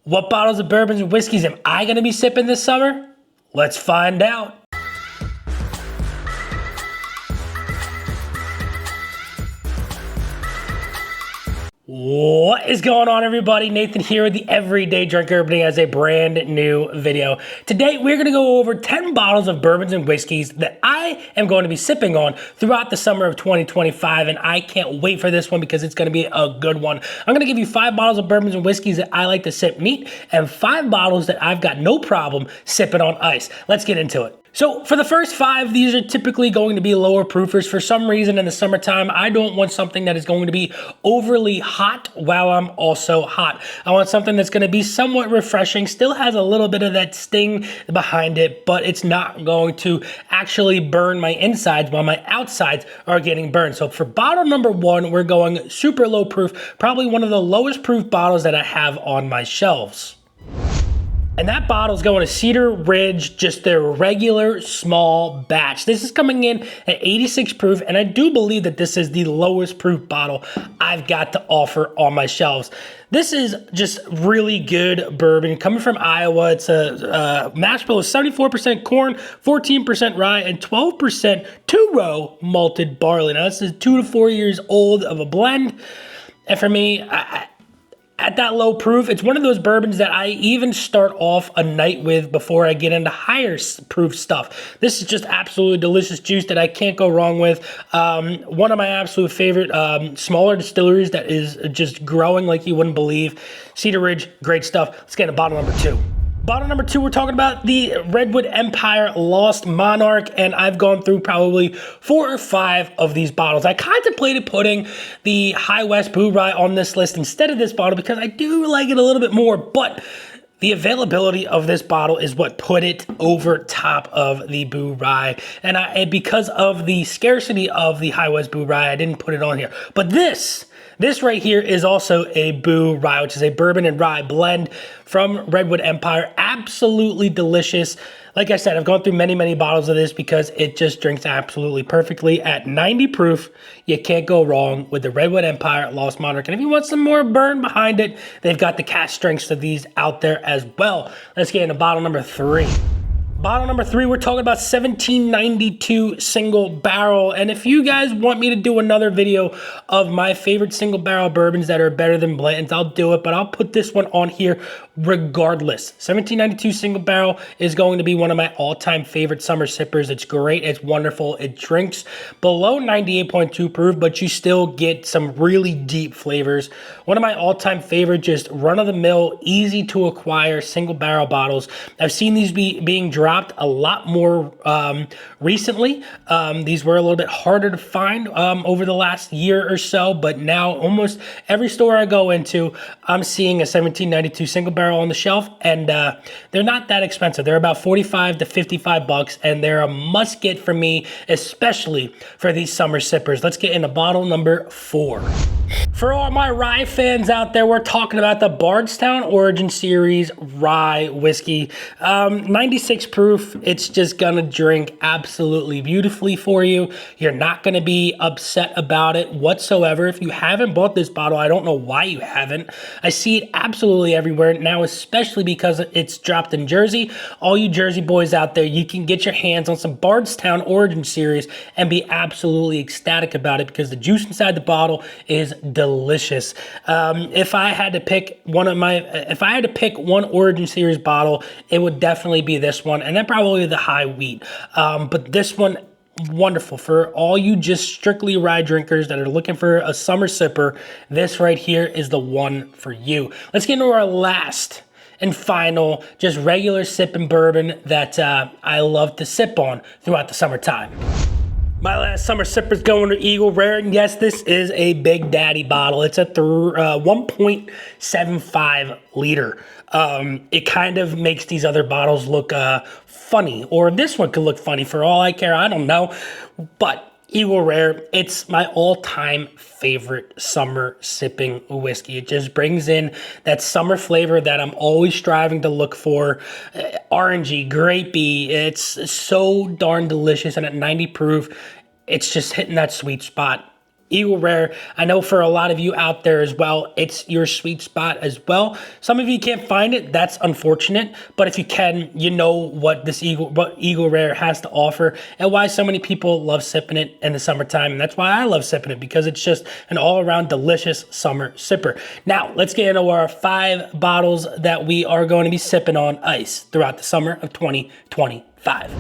What bottles of bourbons and whiskeys am I going to be sipping this summer? Let's find out. What is going on, everybody? Nathan here with the Everyday Drinker, bringing us a brand new video. Today, we're going to go over 10 bottles of bourbons and whiskeys that I am going to be sipping on throughout the summer of 2025, and I can't wait for this one because it's going to be a good one. I'm going to give you 5 bottles of bourbons and whiskeys that I like to sip neat, and 5 bottles that I've got no problem sipping on ice. Let's get into it. So for the first 5, these are typically going to be lower proofers. For some reason in the summertime, I don't want something that is going to be overly hot while I'm also hot. I want something that's going to be somewhat refreshing, still has a little bit of that sting behind it, but it's not going to actually burn my insides while my outsides are getting burned. So for bottle number 1, we're going super low proof, probably one of the lowest proof bottles that I have on my shelves. And that bottle's going to Cedar Ridge, just their regular small batch. This is coming in at 86 proof, and I do believe that this is the lowest proof bottle I've got to offer on my shelves. This is just really good bourbon coming from Iowa. It's a mash bill of 74% corn, 14% rye, and 12% two-row malted barley. Now, this is 2 to 4 years old of a blend. And for me, at that low proof, it's one of those bourbons that I even start off a night with before I get into higher proof stuff. This is just absolutely delicious juice that I can't go wrong with. One of my absolute favorite smaller distilleries that is just growing like you wouldn't believe. Cedar Ridge, great stuff. Let's get into bottle number 2. Bottle number 2, we're talking about the Redwood Empire Lost Monarch, and I've gone through probably 4 or 5 of these bottles. I contemplated putting the High West Blue Rye on this list instead of this bottle because I do like it a little bit more, but the availability of this bottle is what put it over top of the Blue Rye, and because of the scarcity of the High West Blue Rye, I didn't put it on here. But this right here is also a Blue Rye, which is a bourbon and rye blend from Redwood Empire. Absolutely delicious. Like I said, I've gone through many, many bottles of this because it just drinks absolutely perfectly. At 90 proof, you can't go wrong with the Redwood Empire Lost Monarch. And if you want some more burn behind it, they've got the cask strengths of these out there as well. Let's get into bottle number 3. Bottle number 3, we're talking about 1792 single barrel. And if you guys want me to do another video of my favorite single barrel bourbons that are better than Blanton's, I'll do it, but I'll put this one on here regardless. 1792 single barrel is going to be one of my all-time favorite summer sippers. It's great, it's wonderful, it drinks below 98.2 proof, but you still get some really deep flavors. One of my all-time favorite, just run-of-the-mill, easy to acquire single barrel bottles. I've seen these being dropped a lot more recently. These were a little bit harder to find over the last year or so, but now almost every store I go into, I'm seeing a 1792 single barrel on the shelf, and they're not that expensive. They're about 45 to 55 bucks, and they're a must get for me, especially for these summer sippers. Let's get into bottle number 4. For all my rye fans out there, we're talking about the Bardstown Origin Series rye whiskey. 96 proof, it's just gonna drink absolutely beautifully for you. You're not gonna be upset about it whatsoever. If you haven't bought this bottle, I don't know why you haven't. I see it absolutely everywhere now, especially because it's dropped in Jersey. All you Jersey boys out there, you can get your hands on some Bardstown Origin Series and be absolutely ecstatic about it because the juice inside the bottle is delicious. If I had to pick one Origin Series bottle, it would definitely be this one, and then probably the high wheat. But this one, wonderful for all you just strictly rye drinkers that are looking for a summer sipper. This right here is the one for you. Let's get into our last and final, just regular sipping bourbon that I love to sip on throughout the summertime. My last summer sipper's going to Eagle Rare, and yes, this is a Big Daddy bottle. It's a 1.75 liter. It kind of makes these other bottles look funny, or this one could look funny for all I care. I don't know, but Eagle Rare, it's my all-time favorite summer sipping whiskey. It just brings in that summer flavor that I'm always striving to look for. Orangey, grapey, it's so darn delicious, and at 90 proof, it's just hitting that sweet spot. Eagle Rare, I know for a lot of you out there as well, it's your sweet spot as well. Some of you can't find it, that's unfortunate, but if you can, you know what Eagle Rare has to offer and why so many people love sipping it in the summertime, and that's why I love sipping it, because it's just an all-around delicious summer sipper. Now, let's get into our 5 bottles that we are going to be sipping on ice throughout the summer of 2025.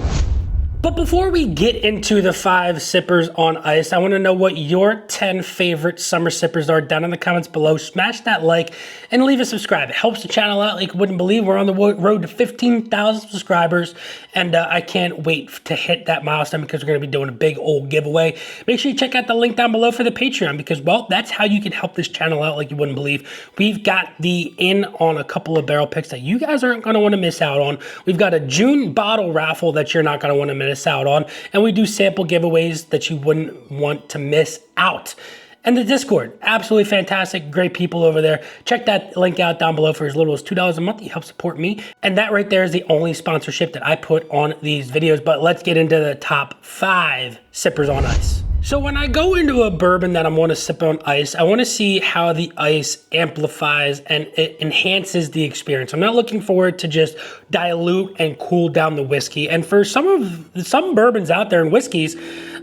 But before we get into the 5 sippers on ice, I want to know what your 10 favorite summer sippers are down in the comments below. Smash that like and leave a subscribe. It helps the channel out like you wouldn't believe. We're on the road to 15,000 subscribers, and I can't wait to hit that milestone because we're going to be doing a big old giveaway. Make sure you check out the link down below for the Patreon because, well, that's how you can help this channel out like you wouldn't believe. We've got the in on a couple of barrel picks that you guys aren't going to want to miss out on. We've got a June bottle raffle that you're not going to want to miss out on, and we do sample giveaways that you wouldn't want to miss out. And the Discord, absolutely fantastic, great people over there. Check that link out down below. For as little as $2 a month, you help support me, and that right there is the only sponsorship that I put on these videos. But let's get into the top 5 sippers on ice. So when I go into a bourbon that I want to sip on ice, I want to see how the ice amplifies and it enhances the experience. I'm not looking for it to just dilute and cool down the whiskey. And for some bourbons out there and whiskeys,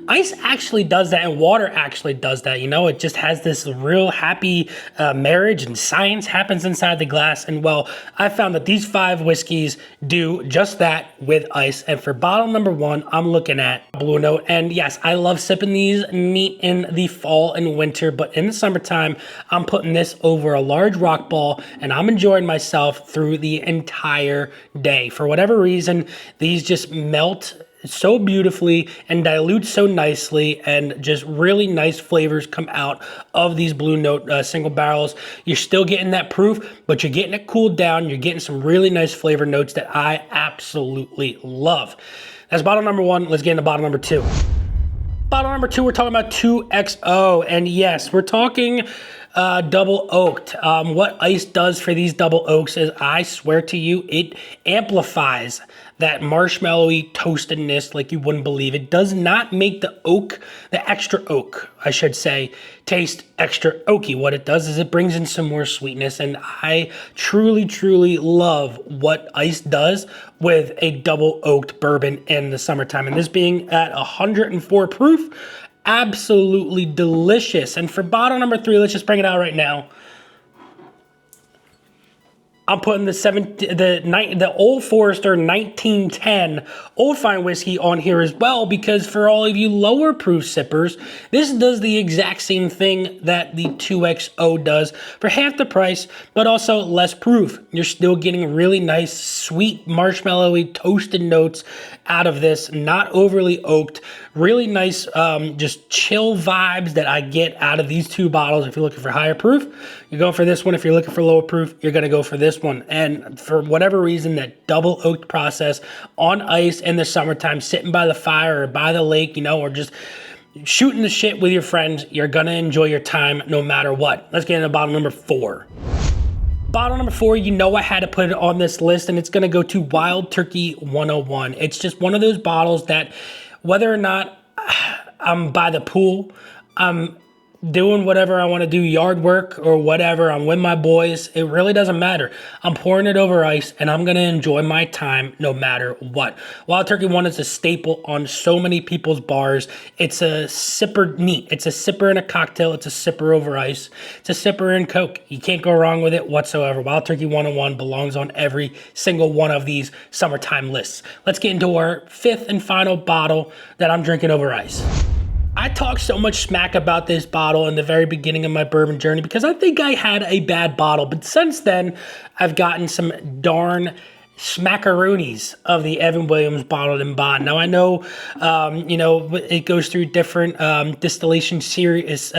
ice actually does that, and water actually does that. You know, it just has this real happy marriage, and science happens inside the glass. And well, I found that these 5 whiskeys do just that with ice. And for bottle number 1, I'm looking at Blue Note. And yes, I love sipping these neat in the fall and winter, but in the summertime, I'm putting this over a large rock ball, and I'm enjoying myself through the entire day. For whatever reason, these just melt so beautifully and dilute so nicely, and just really nice flavors come out of these Blue Note single barrels. You're still getting that proof, but you're getting it cooled down. You're getting some really nice flavor notes that I absolutely love. That's bottle number 1. Let's get into bottle number 2. Bottle number 2, we're talking about 2XO, and yes, we're talking double oaked. What ice does for these double oaks is, I swear to you, it amplifies that marshmallowy toastedness like you wouldn't believe. It does not make the oak, the extra oak, I should say, taste extra oaky. What it does is it brings in some more sweetness, and I truly, truly love what ice does with a double oaked bourbon in the summertime. And this being at 104 proof, absolutely delicious. And for bottle number 3, let's just bring it out right now. I'm putting the Old Forester 1910 Old Fine Whiskey on here as well, because for all of you lower proof sippers, this does the exact same thing that the 2XO does for half the price, but also less proof. You're still getting really nice, sweet, marshmallowy, toasted notes out of this, not overly oaked. Really nice, just chill vibes that I get out of these 2 bottles. If you're looking for higher proof, you're going for this one. If you're looking for lower proof, you're going to go for this one. And for whatever reason, that double oaked process on ice in the summertime, sitting by the fire or by the lake, you know, or just shooting the shit with your friends, you're going to enjoy your time no matter what. Let's get into bottle number 4. Bottle number 4, you know I had to put it on this list, and it's going to go to Wild Turkey 101. It's just one of those bottles that, whether or not I'm by the pool, I'm doing whatever I want to do, yard work or whatever, I'm with my boys, it really doesn't matter. I'm pouring it over ice, and I'm going to enjoy my time no matter what. Wild Turkey 1 is a staple on so many people's bars. It's a sipper neat. It's a sipper in a cocktail. It's a sipper over ice. It's a sipper in Coke. You can't go wrong with it whatsoever. Wild Turkey 101 belongs on every single one of these summertime lists. Let's get into our 5th and final bottle that I'm drinking over ice. I talked so much smack about this bottle in the very beginning of my bourbon journey because I think I had a bad bottle, but since then I've gotten some darn smackaroonies of the Evan Williams bottled in bond. Now I know, you know, it goes through different distillation series,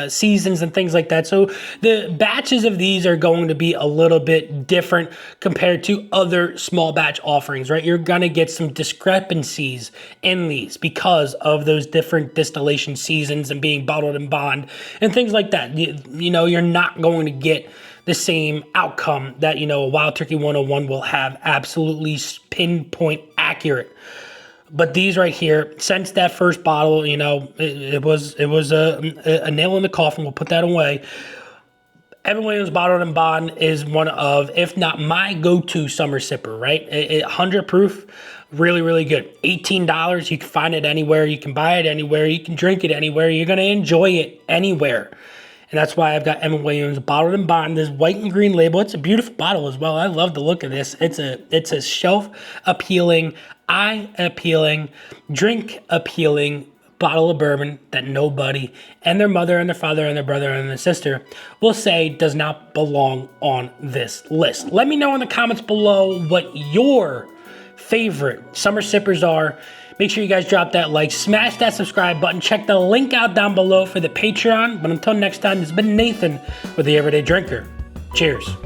seasons and things like that. So the batches of these are going to be a little bit different compared to other small batch offerings, right? You're going to get some discrepancies in these because of those different distillation seasons and being bottled in bond and things like that. You know, you're not going to get the same outcome that, you know, a Wild Turkey 101 will have absolutely pinpoint accurate. But these right here, since that first bottle, you know, it was a nail in the coffin. We'll put that away. Evan Williams Bottled and Bond is one of, if not my go-to summer sipper, right? 100 proof, really, really good. $18, you can find it anywhere. You can buy it anywhere. You can drink it anywhere. You're going to enjoy it anywhere. And that's why I've got Evan Williams Bottled and Bond, this white and green label. It's a beautiful bottle as well. I love the look of this. It's a shelf-appealing, eye-appealing, drink-appealing bottle of bourbon that nobody and their mother and their father and their brother and their sister will say does not belong on this list. Let me know in the comments below what your favorite summer sippers are. Make sure you guys drop that like, smash that subscribe button, check the link out down below for the Patreon. But until next time, this has been Nathan with The Everyday Drinker. Cheers.